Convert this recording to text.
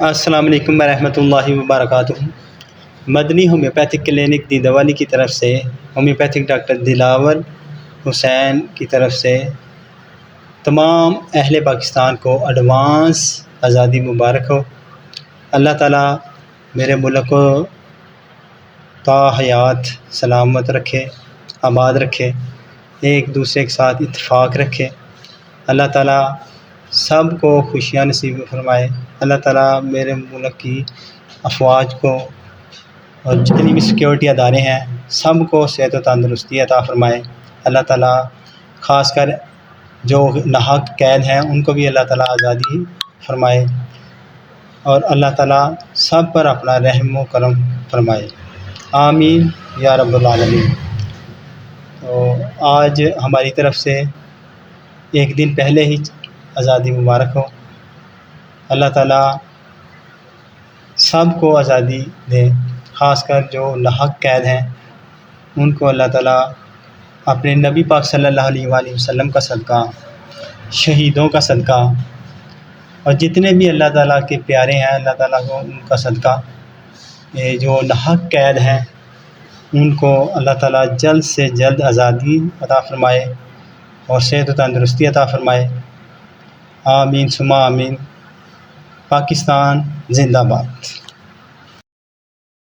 السلام علیکم ورحمۃ اللہ وبرکاتہ۔ مدنی ہومیوپیتھک کلینک دی دوالی کی طرف سے ہومیوپیتھک ڈاکٹر دلاور حسین کی طرف سے تمام اہل پاکستان کو ایڈوانس آزادی مبارک ہو۔ اللہ تعالیٰ میرے ملک کو تا حیات سلامت رکھے، آباد رکھے، ایک دوسرے کے ساتھ اتفاق رکھے۔ اللہ تعالیٰ سب کو خوشیاں نصیب فرمائے۔ اللہ تعالیٰ میرے ملک کی افواج کو اور جتنی بھی سیکیورٹی ادارے ہیں سب کو صحت و تندرستی عطا فرمائے۔ اللہ تعالیٰ خاص کر جو ناحق قید ہیں ان کو بھی اللہ تعالیٰ آزادی فرمائے، اور اللہ تعالیٰ سب پر اپنا رحم و کرم فرمائے، آمین یا رب العالمین۔ تو آج ہماری طرف سے ایک دن پہلے ہی آزادی مبارک ہو۔ اللہ تعالیٰ سب کو آزادی دے، خاص کر جو ناحق قید ہیں ان کو اللہ تعالیٰ اپنے نبی پاک صلی اللہ علیہ وآلہ وسلم کا صدقہ، شہیدوں کا صدقہ، اور جتنے بھی اللہ تعالیٰ کے پیارے ہیں اللہ تعالیٰ کو ان کا صدقہ، یہ جو ناحق قید ہیں ان کو اللہ تعالیٰ جلد سے جلد آزادی عطا فرمائے اور صحت و تندرستی عطا فرمائے، آمین ثم آمین۔ پاکستان زندہ باد۔